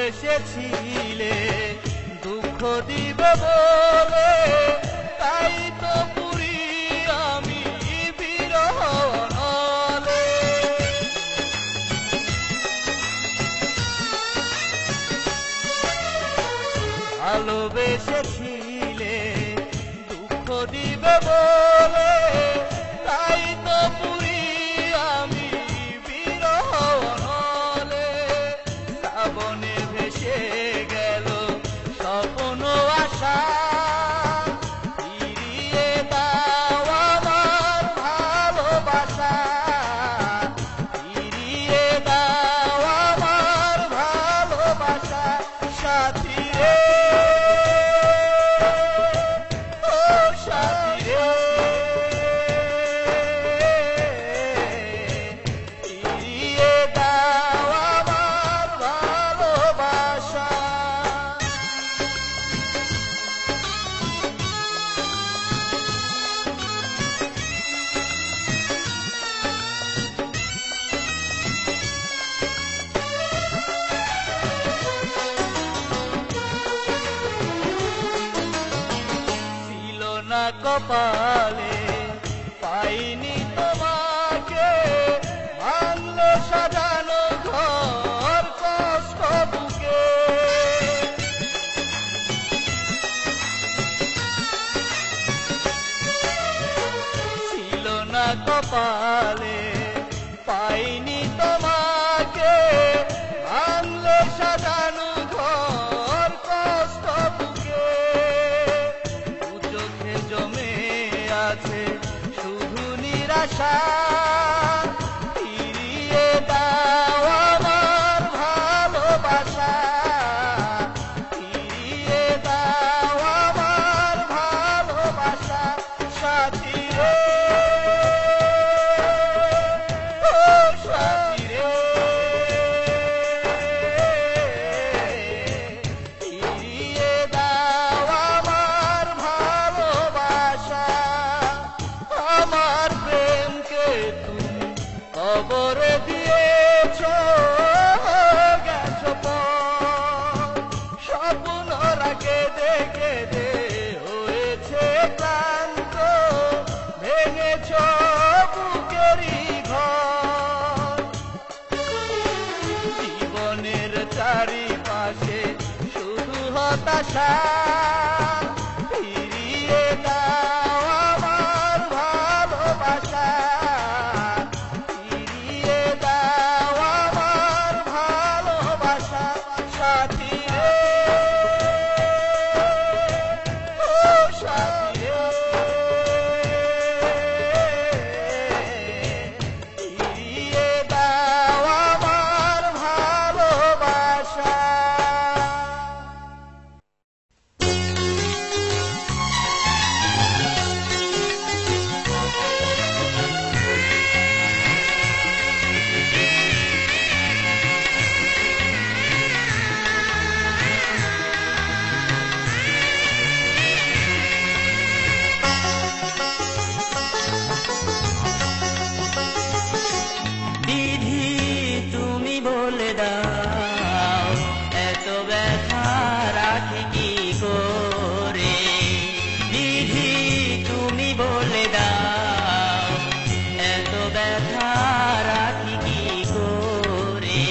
ভালোবেসেছিলে দুঃখ দিবে বলে, তাই তো পুরি আমি বিরহ নলে। ভালোবেসেছিলে দুঃখ দিবে বলে, তাই তো পুরি আমি বিরহ নলে। শ্রাবণে ভেসে গেল স্বপ্ন আশা, ফিরিয়ে দাও আমার ভালোবাসা, ফিরিয়ে দাও আমার ভালোবাসা। সাথী রে, ও সাথী রে, ফিরিয়ে দাও আমার ভালোবাসা। ছিল না কপালে, পাইনি তোমাকে, ভাঙলো সাজানো ঘর কষ্ট বুকে। ছিল না কপালে, পাইনি তোমাকে, ভাঙলো সাজানো ঘর কষ্ট বুকে। দু চোখে জমে আছে শুধু নিরাশা, ফিরিয়ে দাও আমার ভালোবাসা, ফিরিয়ে দাও আমার ভালোবাসা। সাথী রে, ও সাথী রে, ফিরিয়ে দাও আমার ভালোবাসা। আমার প্রেমকে তুমি কবরে দিয়েছ, গেছো পর। স্বপ্ন রাখে দেখে দে হয়েছে ক্লান্ত, ভেঙেছ বুকেরই ঘর। জীবনের চারিপাশে শুধু হতাশা, ফিরিয়ে দাও আমার ভালোবাসা, ফিরিয়ে দাও আমার ভালোবাসা। সাথী রে, ও সাথী রে, ফিরিয়ে দাও আমার ভালোবাসা। বিধি তুমি বলে দাও, এত ব্যথা রাখি কি করে। বিধি তুমি বলে দাও, এত ব্যথা রাখি কি করে।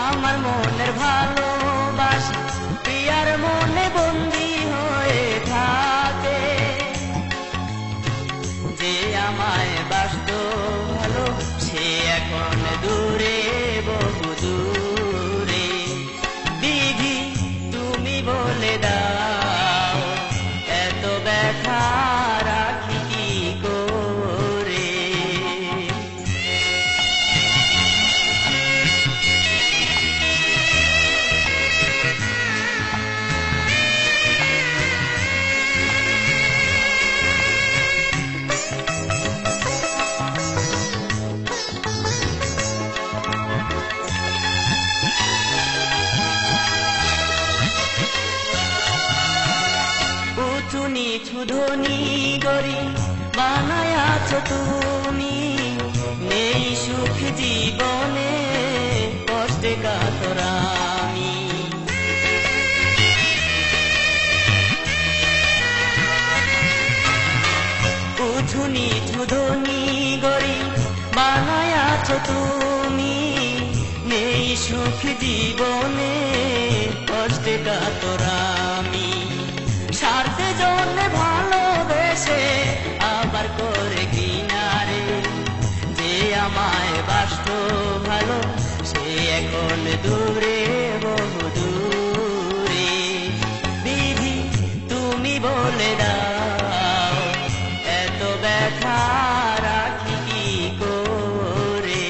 আমার মনের ভালোবাসা প্রিয়ার মনে বন্দী হয়ে থাকে, যে আমায় বাসত ভালো সে এখন দূরে, বহু দূরে। বিধি তুমি বলে দাও, এত ব্যথা রাখি কি করে। নিচু ধনী গরি বানায়াছ তুমি, নেই সুখ জীবনে কষ্টে কাতর ধনী গরি বানায়াছ তুমি, নেই সুখ জীবনে কষ্টে কাতর আমি। স্বার্থে জন্য ভালোবেসে আবার করে কিনারে, যে আমায় বাসত ভালো সে এখন দূরে বহু দূরে। বিধি তুমি বলে দাও এত ব্যথা রাখি কি করে।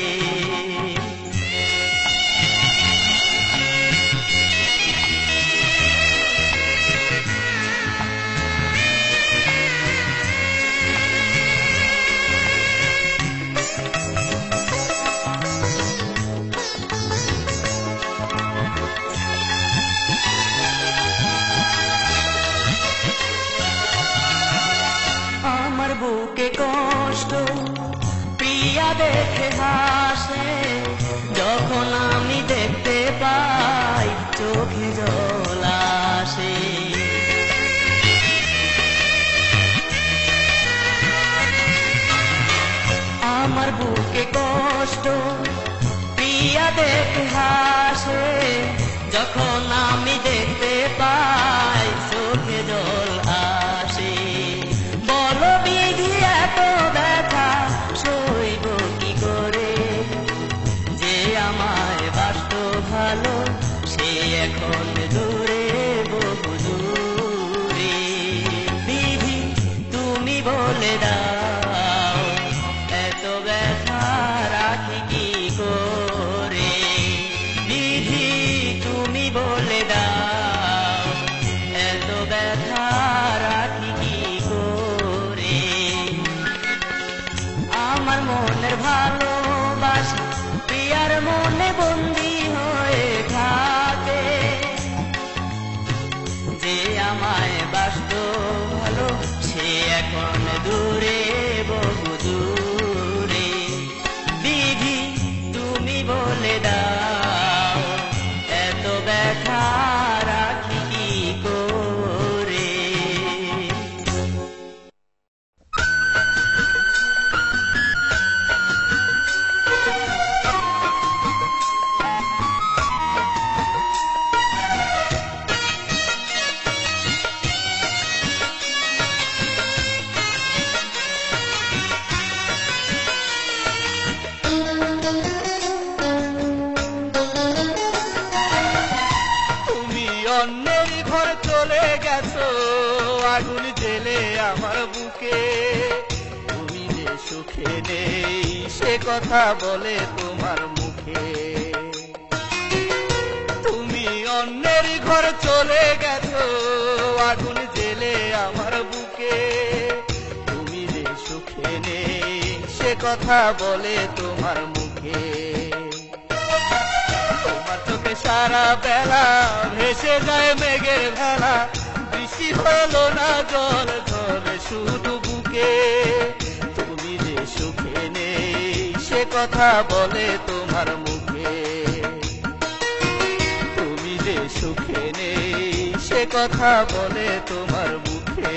আমার বুকে কষ্ট প্রিয়া দেখে হাসে, যখন আমি দেখতে পাই চোখে জল আসে। আমার বুকে কষ্ট প্রিয়া দেখে হাসে, যখন আমি দেখতে পাই চোখে জল আসে। বলো বিধি এত ব্যথা সইব কি করে, যে আমায় বাসত ভালো সে এখন দূরে বহু দূরে। বিধি তুমি বলে দাও এত ব্যথা রাখি কি করে। বিধি তুমি বলে দাও এত ব্যথা রাখি কি করে। আমার মনের ভালোবাসা প্রিয়ার মনে বন্দী হয়ে থাকে, যে আমায় বাসত ভালো সে এখন দূরে বহু দূরে। বিধি তুমি বলে দাও এত ব্যথা রাখি কি করে। তুমি অন্যের ঘর চলে গেছো আগুন জেলে আমার বুকে, তুমি যে সুখে নেই সে কথা বলে তোমার মুখে। তুমি অন্যের ঘর চলে গেছো আগুন জেলে আমার বুকে, তুমি যে সুখে নেই সে কথা বলে তোমার মুখে। তোমার চোখে সারা বেলা ভেসে যায় মেঘের ভেলা, বৃষ্টি হলো না জল ঝরে শুধু বুকে। তুমি যে সুখে নেই সে কথা বলে তোমার মুখে, তুমি যে সুখে নেই সে কথা বলে তোমার মুখে।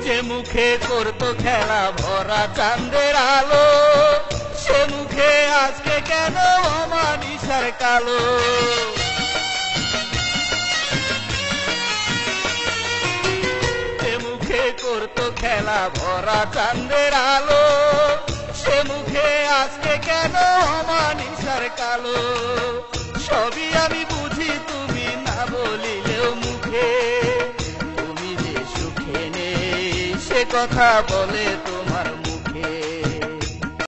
যে মুখে করতো খেলা ভরা চাঁদের আলো, সে মুখে আজকে কেন অমানিসার কালো। যে মুখে করতো খেলা ভরা চাঁদের আলো, সে মুখে আজকে কেন অমানিসার কালো। সবই আমি বুঝি তুমি না বলিলেও মুখে, তুমি যে সুখে নেই সে কথা বলে তুমি